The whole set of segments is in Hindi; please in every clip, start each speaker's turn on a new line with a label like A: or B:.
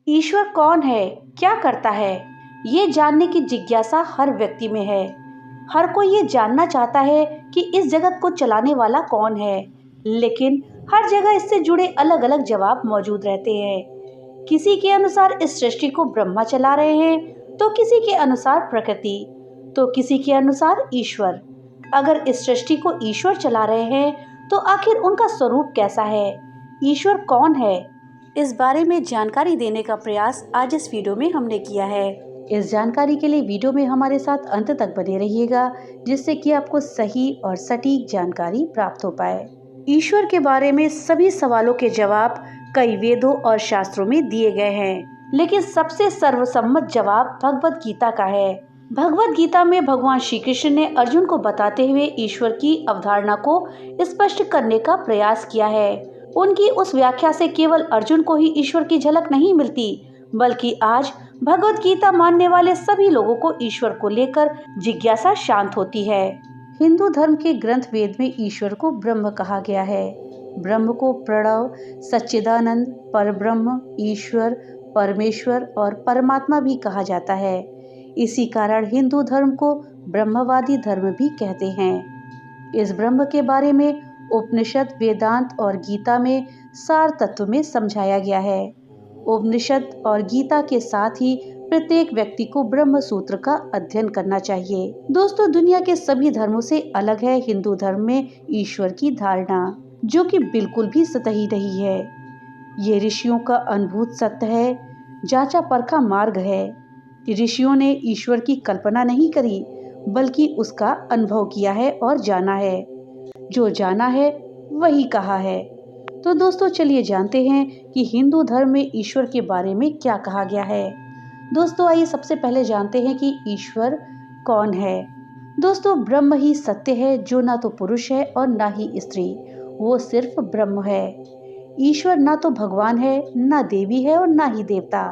A: ईश्वर कौन है, क्या करता है, ये जानने की जिज्ञासा हर व्यक्ति में है। हर कोई ये जानना चाहता है कि इस जगत को चलाने वाला कौन है, लेकिन हर जगह इससे जुड़े अलग अलग जवाब मौजूद रहते हैं। किसी के अनुसार इस सृष्टि को ब्रह्मा चला रहे हैं, तो किसी के अनुसार प्रकृति, तो किसी के अनुसार ईश्वर। अगर इस सृष्टि को ईश्वर चला रहे हैं, तो आखिर उनका स्वरूप कैसा है, ईश्वर कौन है, इस बारे में जानकारी देने का प्रयास आज इस वीडियो में हमने किया है। इस जानकारी के लिए वीडियो में हमारे साथ अंत तक बने रहिएगा, जिससे कि आपको सही और सटीक जानकारी प्राप्त हो पाए। ईश्वर के बारे में सभी सवालों के जवाब कई वेदों और शास्त्रों में दिए गए हैं, लेकिन सबसे सर्वसम्मत जवाब भगवत गीता का है। भगवत गीता में भगवान श्री कृष्ण ने अर्जुन को बताते हुए ईश्वर की अवधारणा को स्पष्ट करने का प्रयास किया है। उनकी उस व्याख्या से केवल अर्जुन को ही ईश्वर की झलक नहीं मिलती, बल्कि आज भगवत गीता मानने वाले सभी लोगों को ईश्वर को लेकर जिज्ञासा शांत होती है। हिंदू धर्म के ग्रंथ वेद में ईश्वर को ब्रह्म कहा गया है। ब्रह्म को प्रणव, सच्चिदानंद, परब्रह्म, ईश्वर, परमेश्वर और परमात्मा भी कहा जाता है। इसी कारण हिंदू धर्म को ब्रह्मवादी धर्म भी कहते हैं। इस ब्रह्म के बारे में उपनिषद, वेदांत और गीता में सार तत्व में समझाया गया है। उपनिषद और गीता के साथ ही प्रत्येक व्यक्ति को ब्रह्म सूत्र का अध्ययन करना चाहिए। दोस्तों, दुनिया के सभी धर्मों से अलग है हिंदू धर्म में ईश्वर की धारणा, जो कि बिल्कुल भी सतही नहीं है। ये ऋषियों का अनुभूत सत्य है, जांचा परखा मार्ग है। ऋषियों ने ईश्वर की कल्पना नहीं करी, बल्कि उसका अनुभव किया है और जाना है। जो जाना है वही कहा है। तो दोस्तों, चलिए जानते हैं कि हिंदू धर्म में ईश्वर के बारे में क्या कहा गया है। दोस्तों, आइए सबसे पहले जानते हैं कि ईश्वर कौन है। दोस्तों, ब्रह्म ही सत्य है, जो ना तो पुरुष है और ना ही स्त्री, वो सिर्फ ब्रह्म है। ईश्वर ना तो भगवान है, ना देवी है और ना ही देवता,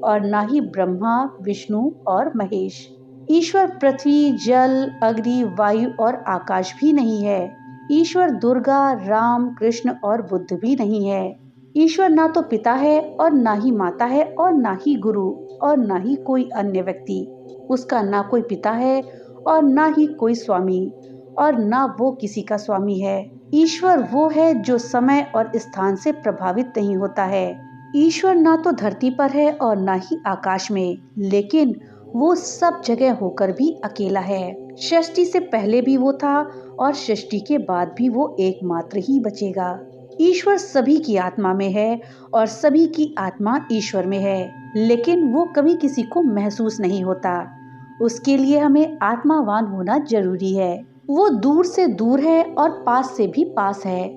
A: और ना ही ब्रह्मा, विष्णु और महेश। ईश्वर पृथ्वी, जल, अग्नि, वायु और आकाश भी नहीं है। ईश्वर दुर्गा, राम, कृष्ण और बुद्ध भी नहीं है। ईश्वर ना तो पिता है और ना ही माता है और ना ही गुरु और ना ही कोई अन्य व्यक्ति। उसका ना कोई पिता है और ना ही कोई स्वामी, और ना वो किसी का स्वामी है। ईश्वर वो है जो समय और स्थान से प्रभावित नहीं होता है। ईश्वर ना तो धरती पर है और ना ही आकाश में, लेकिन वो सब जगह होकर भी अकेला है। सृष्टि से पहले भी वो था और सृष्टि के बाद भी वो एकमात्र ही बचेगा। ईश्वर सभी की आत्मा में है और सभी की आत्मा ईश्वर में है, लेकिन वो कभी किसी को महसूस नहीं होता। उसके लिए हमें आत्मावान होना जरूरी है। वो दूर से दूर है और पास से भी पास है।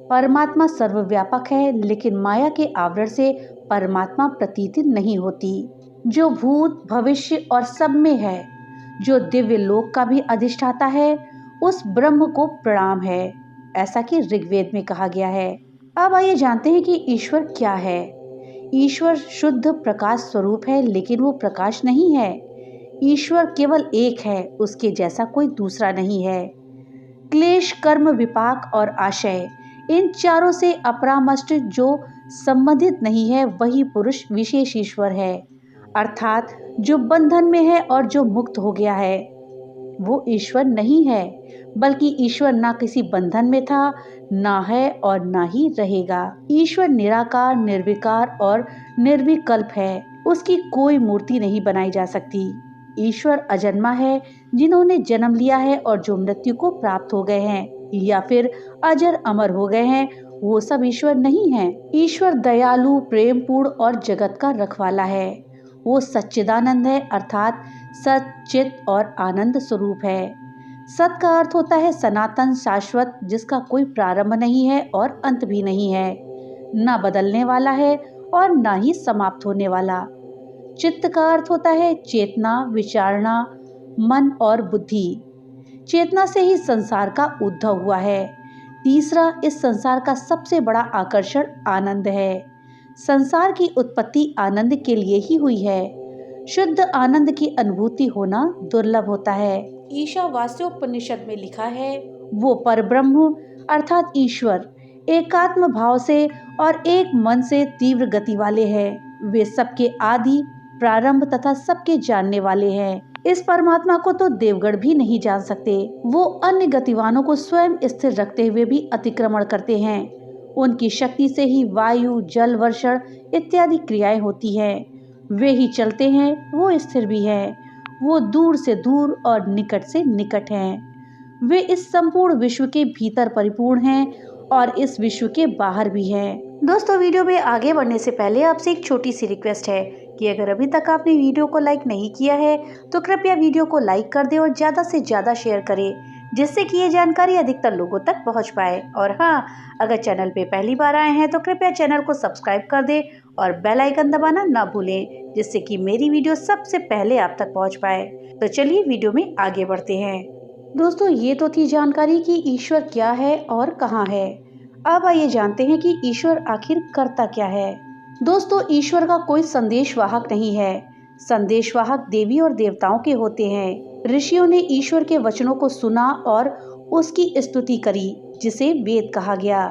A: परमात्मा सर्वव्यापक है, लेकिन माया के आवरण से परमात्मा प्रतीत नहीं होती। जो भूत, भविष्य और सब में है, जो दिव्य लोक का भी अधिष्ठाता है, उस ब्रह्म को प्रणाम है, ऐसा कि ऋग्वेद में कहा गया है। अब आइए जानते हैं कि ईश्वर क्या है। ईश्वर शुद्ध प्रकाश स्वरूप है, लेकिन वो प्रकाश नहीं है। ईश्वर केवल एक है, उसके जैसा कोई दूसरा नहीं है। क्लेश, कर्म, विपाक और आशय, इन चारों से अपरामष्ट जो संबंधित नहीं है, वही पुरुष विशेष ईश्वर है। अर्थात जो बंधन में है और जो मुक्त हो गया है, वो ईश्वर नहीं है, बल्कि ईश्वर ना किसी बंधन में था, ना है और ना ही रहेगा। ईश्वर निराकार, निर्विकार और निर्विकल्प है। उसकी कोई मूर्ति नहीं बनाई जा सकती। ईश्वर अजन्मा है। जिन्होंने जन्म लिया है और जो मृत्यु को प्राप्त हो गए हैं या फिर अजर अमर हो गए हैं, वो सब ईश्वर नहीं है। ईश्वर दयालु, प्रेम पूर्ण और जगत का रखवाला है। वो सच्चिदानंद है, अर्थात सत, चित और आनंद स्वरूप है। सत का अर्थ होता है सनातन, शाश्वत, जिसका कोई प्रारंभ नहीं है और अंत भी नहीं है, ना बदलने वाला है और ना ही समाप्त होने वाला। चित्त का अर्थ होता है चेतना, विचारणा, मन और बुद्धि। चेतना से ही संसार का उद्भव हुआ है। तीसरा, इस संसार का सबसे बड़ा आकर्षण आनंद है। संसार की उत्पत्ति आनंद के लिए ही हुई है। शुद्ध आनंद की अनुभूति होना दुर्लभ होता है। ईशावास्योपनिषद में लिखा है, वो परब्रह्म अर्थात ईश्वर एकात्म भाव से और एक मन से तीव्र गति वाले हैं। वे सबके आदि, प्रारंभ तथा सबके जानने वाले हैं। इस परमात्मा को तो देवगण भी नहीं जान सकते। वो अन्य गतिवानों को स्वयं स्थिर रखते हुए भी अतिक्रमण करते हैं। उनकी शक्ति से ही वायु, जल, वर्षण इत्यादि क्रियाएं होती हैं। वे ही चलते हैं, वो स्थिर भी है। वो दूर से दूर और निकट से निकट हैं। वे इस संपूर्ण विश्व के भीतर परिपूर्ण हैं और इस विश्व के बाहर भी हैं। दोस्तों, वीडियो में आगे बढ़ने से पहले आपसे एक छोटी सी रिक्वेस्ट है कि अगर अभी तक आपने वीडियो को लाइक नहीं किया है तो कृपया वीडियो को लाइक कर दें और ज़्यादा से ज़्यादा शेयर करें, जिससे कि ये जानकारी अधिकतर लोगों तक पहुंच पाए। और हाँ, अगर चैनल पे पहली बार आए हैं तो कृपया चैनल को सब्सक्राइब कर दें और बेल आइकन दबाना ना भूलें, जिससे कि मेरी वीडियो सबसे पहले आप तक पहुँच पाए। तो चलिए वीडियो में आगे बढ़ते हैं। दोस्तों, ये तो थी जानकारी कि ईश्वर क्या है और कहाँ है। अब आइए जानते हैं कि ईश्वर आखिर करता क्या है। दोस्तों, ईश्वर का कोई संदेशवाहक नहीं है। संदेशवाहक देवी और देवताओं के होते हैं। ऋषियों ने ईश्वर के वचनों को सुना और उसकी स्तुति करी, जिसे वेद कहा गया।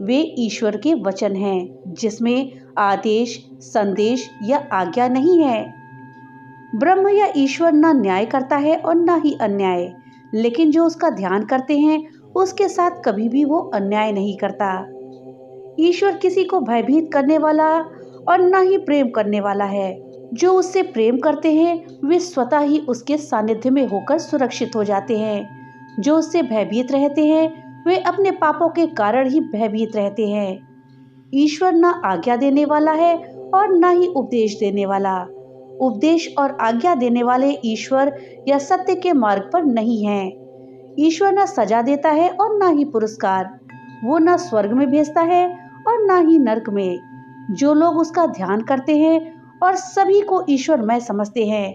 A: वे ईश्वर के वचन हैं, जिसमें आदेश, संदेश या आज्ञा नहीं है। ब्रह्म या ईश्वर न न्याय करता है और न ही अन्याय, लेकिन जो उसका ध्यान करते हैं उसके साथ कभी भी वो अन्याय नहीं करता। ईश्वर किसी को भयभीत करने वाला और न ही प्रेम करने वाला है। जो उससे प्रेम करते हैं वे स्वतः ही उसके सानिध्य में होकर सुरक्षित हो जाते हैं। जो उससे भयभीत रहते हैं वे अपने पापों के कारण ही भयभीत रहते हैं। ईश्वर न आज्ञा देने वाला है और न ही उपदेश देने वाला। उपदेश और आज्ञा देने वाले ईश्वर या सत्य के मार्ग पर नहीं हैं। ईश्वर न सजा देता है और न ही पुरस्कार। वो न स्वर्ग में भेजता है और न ही नरक में। जो लोग उसका ध्यान करते हैं और सभी को ईश्वरमय समझते हैं,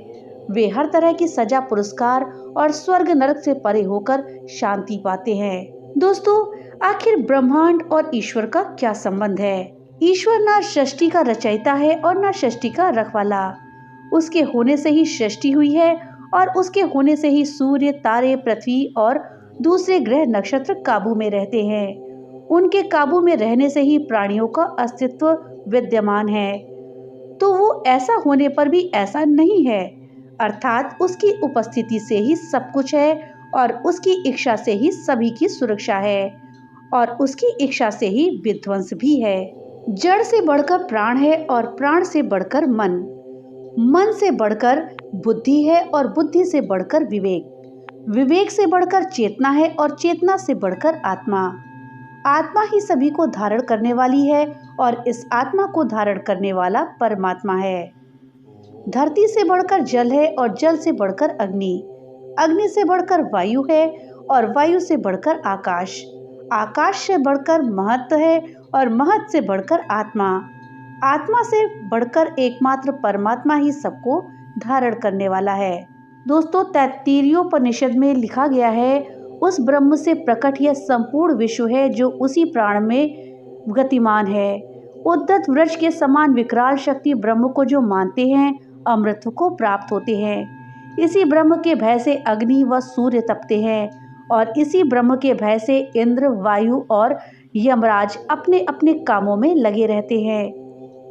A: वे हर तरह की सजा, पुरस्कार और स्वर्ग नरक से परे होकर शांति पाते हैं। दोस्तों, आखिर ब्रह्मांड और ईश्वर का क्या संबंध है? ईश्वर ना सृष्टि का रचयिता है और ना सृष्टि का रखवाला। उसके होने से ही सृष्टि हुई है और उसके होने से ही सूर्य, तारे, पृथ्वी और दूसरे ग्रह, नक्षत्र काबू में रहते हैं। उनके काबू में रहने से ही प्राणियों का अस्तित्व विद्यमान है। तो वो ऐसा होने पर भी ऐसा नहीं है, अर्थात उसकी उपस्थिति से ही सब कुछ है और उसकी इच्छा से ही सभी की सुरक्षा है और उसकी इच्छा से ही विध्वंस भी है। जड़ से बढ़कर प्राण है और प्राण से बढ़कर मन, मन से बढ़कर बुद्धि है और बुद्धि से बढ़कर विवेक, विवेक से बढ़कर चेतना है और चेतना से बढ़कर आत्मा। आत्मा ही सभी को धारण करने वाली है और इस आत्मा को धारण करने वाला परमात्मा है। धरती से बढ़कर जल है और जल से बढ़कर अग्नि, अग्नि से बढ़कर वायु है और वायु से बढ़कर आकाश, आकाश से बढ़कर महत्व है और महत्व से बढ़कर आत्मा, आत्मा से बढ़कर एकमात्र परमात्मा ही सबको धारण करने वाला है। दोस्तों, तैत्तिरीयोपनिषद में लिखा गया है, उस ब्रह्म से प्रकट यह संपूर्ण विश्व है जो उसी प्राण में गतिमान है। उद्धत वृक्ष के समान विकराल शक्ति ब्रह्म को जो मानते हैं अमृत को प्राप्त होते हैं। इसी ब्रह्म के भय से अग्नि व सूर्य तपते हैं और इसी ब्रह्म के भय से इंद्र, वायु और यमराज अपने अपने कामों में लगे रहते हैं।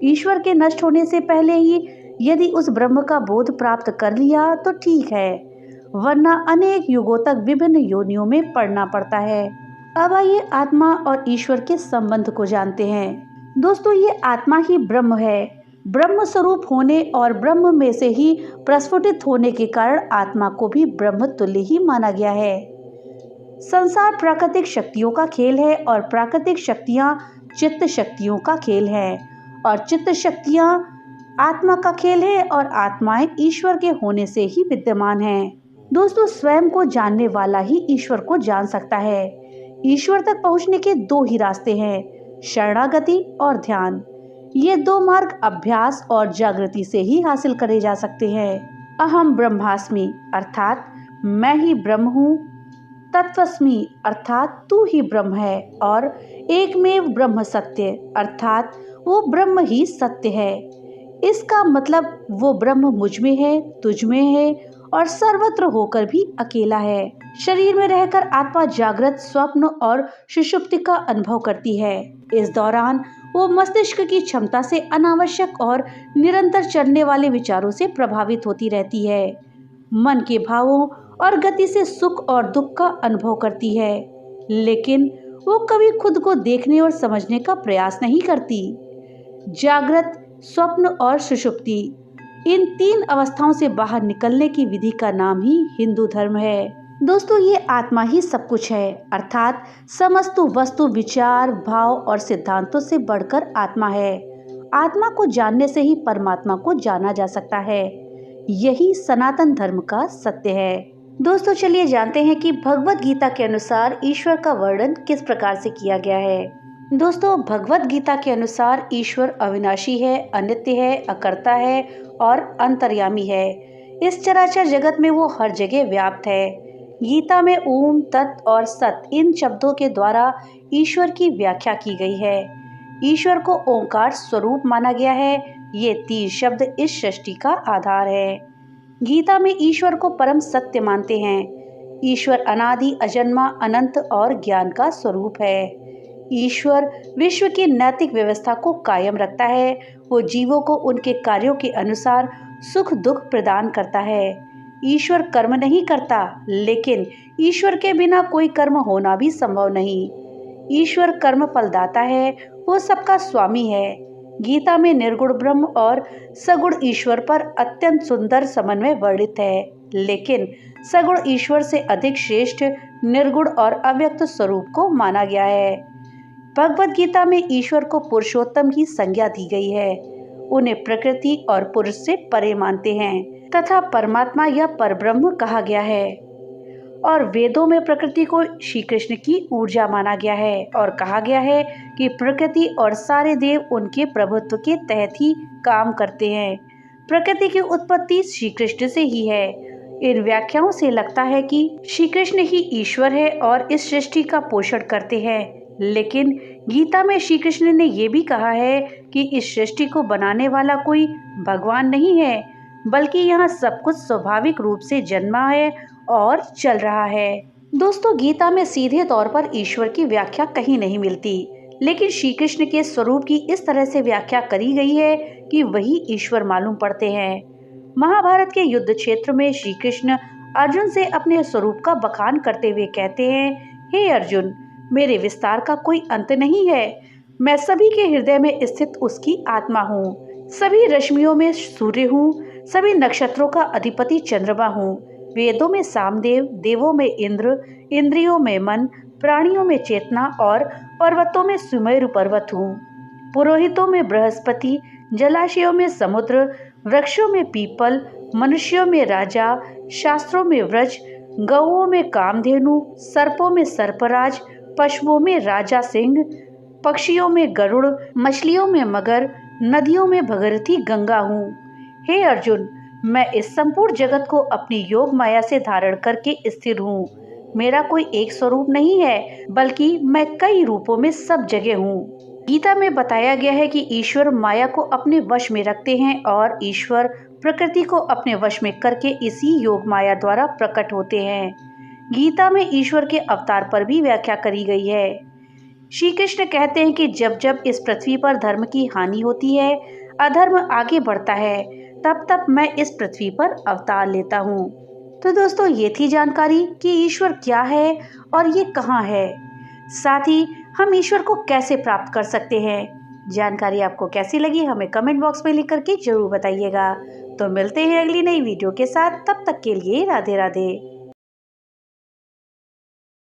A: ईश्वर के नष्ट होने से पहले ही यदि उस ब्रह्म का बोध प्राप्त कर लिया तो ठीक है, वरना अनेक युगों तक विभिन्न योनियों में पड़ना पड़ता है। अब आइए आत्मा और ईश्वर के संबंध को जानते हैं। दोस्तों, ये आत्मा ही ब्रह्म है। ब्रह्म स्वरूप होने और ब्रह्म में से ही प्रस्फुटित होने के कारण आत्मा को भी ब्रह्म तुल्य ही माना गया है। संसार प्राकृतिक शक्तियों का खेल है और प्राकृतिक शक्तियाँ चित्त शक्तियों का खेल है और चित्त शक्तियाँ आत्मा का खेल है और आत्माएं ईश्वर के होने से ही विद्यमान हैं। दोस्तों, स्वयं को जानने वाला ही ईश्वर को जान सकता है। ईश्वर तक पहुंचने के दो ही रास्ते हैं, शरणागति और ध्यान। ये दो मार्ग अभ्यास और जागृति से ही हासिल करे जा सकते हैं। अहम ब्रह्मास्मि अर्थात मैं ही ब्रह्म हूँ, तत्वस्मि अर्थात तू ही ब्रह्म है और एकमेव ब्रह्म सत्य अर्थात वो ब्रह्म ही सत्य है। इसका मतलब वो ब्रह्म मुझ में है, तुझ में है और सर्वत्र होकर भी अकेला है। शरीर में रहकर आत्मा जागृत, स्वप्न और सुषुप्ति का अनुभव करती है। इस दौरान वो मस्तिष्क की क्षमता से अनावश्यक और निरंतर चलने वाले विचारों से प्रभावित होती रहती है। मन के भावों और गति से सुख और दुख का अनुभव करती है, लेकिन वो कभी खुद को देखने और समझने का प्रयास नहीं करती। जागृत, स्वप्न और सुषुप्ति, इन 3 अवस्थाओं से बाहर निकलने की विधि का नाम ही हिंदू धर्म है। दोस्तों, ये आत्मा ही सब कुछ है, अर्थात समस्त वस्तु, विचार, भाव और सिद्धांतों से बढ़कर आत्मा है। आत्मा को जानने से ही परमात्मा को जाना जा सकता है। यही सनातन धर्म का सत्य है। दोस्तों, चलिए जानते हैं कि भगवत गीता के अनुसार ईश्वर का वर्णन किस प्रकार से किया गया है। दोस्तों, भगवत गीता के अनुसार ईश्वर अविनाशी है, अनित्य है, अकर्ता है और अंतर्यामी है। इस चराचर जगत में वो हर जगह व्याप्त है। गीता में ओम, तत् और सत, इन शब्दों के द्वारा ईश्वर की व्याख्या की गई है। ईश्वर को ओंकार स्वरूप माना गया है। ये 3 शब्द इस सृष्टि का आधार है। गीता में ईश्वर को परम सत्य मानते हैं। ईश्वर अनादि, अजन्मा, अनंत और ज्ञान का स्वरूप है। ईश्वर विश्व की नैतिक व्यवस्था को कायम रखता है। वो जीवों को उनके कार्यों के अनुसार सुख दुख प्रदान करता है। ईश्वर कर्म नहीं करता, लेकिन ईश्वर के बिना कोई कर्म होना भी संभव नहीं। ईश्वर कर्म फलदाता है, वो सबका स्वामी है। गीता में निर्गुण ब्रह्म और सगुण ईश्वर पर अत्यंत सुंदर समन्वय वर्णित है, लेकिन सगुण ईश्वर से अधिक श्रेष्ठ निर्गुण और अव्यक्त स्वरूप को माना गया है। भगवत गीता में ईश्वर को पुरुषोत्तम की संज्ञा दी गई है। उन्हें प्रकृति और पुरुष से परे मानते हैं तथा परमात्मा या परब्रह्म कहा गया है। और वेदों में प्रकृति को श्री कृष्ण की ऊर्जा माना गया है और कहा गया है कि प्रकृति और सारे देव उनके प्रभुत्व के तहत ही काम करते हैं। प्रकृति की उत्पत्ति श्री कृष्ण से ही है। इन व्याख्याओं से लगता है कि श्री कृष्ण ही ईश्वर है और इस सृष्टि का पोषण करते हैं, लेकिन गीता में श्री कृष्ण ने यह भी कहा है कि इस सृष्टि को बनाने वाला कोई भगवान नहीं है, बल्कि यहाँ सब कुछ स्वाभाविक रूप से जन्मा है और चल रहा है। दोस्तों, गीता में सीधे तौर पर ईश्वर की व्याख्या कहीं नहीं मिलती, लेकिन श्री कृष्ण के स्वरूप की इस तरह से व्याख्या करी गई है कि वही ईश्वर मालूम पड़ते हैं। महाभारत के युद्ध क्षेत्र में श्री कृष्ण अर्जुन से अपने स्वरूप का बखान करते हुए कहते हैं, हे अर्जुन, मेरे विस्तार का कोई अंत नहीं है। मैं सभी के हृदय में स्थित उसकी आत्मा हूँ। सभी रश्मियों में सूर्य हूँ, सभी नक्षत्रों का अधिपति चंद्रमा हूँ। वेदों में सामदेव, देवों में इंद्र, इंद्रियों में मन, प्राणियों में चेतना और पर्वतों में सुमेरु पर्वत हूँ। पुरोहितों में बृहस्पति, जलाशयों में समुद्र, वृक्षों में पीपल, मनुष्यों में राजा, शास्त्रों में व्रज, गौओं में कामधेनु, सर्पों में सर्पराज, पशुओं में राजा सिंह, पक्षियों में गरुड़, मछलियों में मगर, नदियों में भगीरथी गंगा हूँ। हे अर्जुन, मैं इस संपूर्ण जगत को अपनी योग माया से धारण करके स्थिर हूँ। मेरा कोई एक स्वरूप नहीं है, बल्कि मैं कई रूपों में सब जगह हूँ। गीता में बताया गया है कि ईश्वर माया को अपने वश में रखते हैं और ईश्वर प्रकृति को अपने वश में करके इसी योग माया द्वारा प्रकट होते हैं। गीता में ईश्वर के अवतार पर भी व्याख्या करी गई है। श्री कृष्ण कहते हैं कि जब जब इस पृथ्वी पर धर्म की हानि होती है, अधर्म आगे बढ़ता है, तब तब मैं इस पृथ्वी पर अवतार लेता हूँ। तो दोस्तों, ये थी जानकारी कि ईश्वर क्या है और ये कहाँ है। साथ ही हम ईश्वर को कैसे प्राप्त कर सकते हैं। जानकारी आपको कैसी लगी हमें कमेंट बॉक्स में लिख करके जरूर बताइएगा। तो मिलते हैं अगली नई वीडियो के साथ, तब तक के लिए राधे राधे।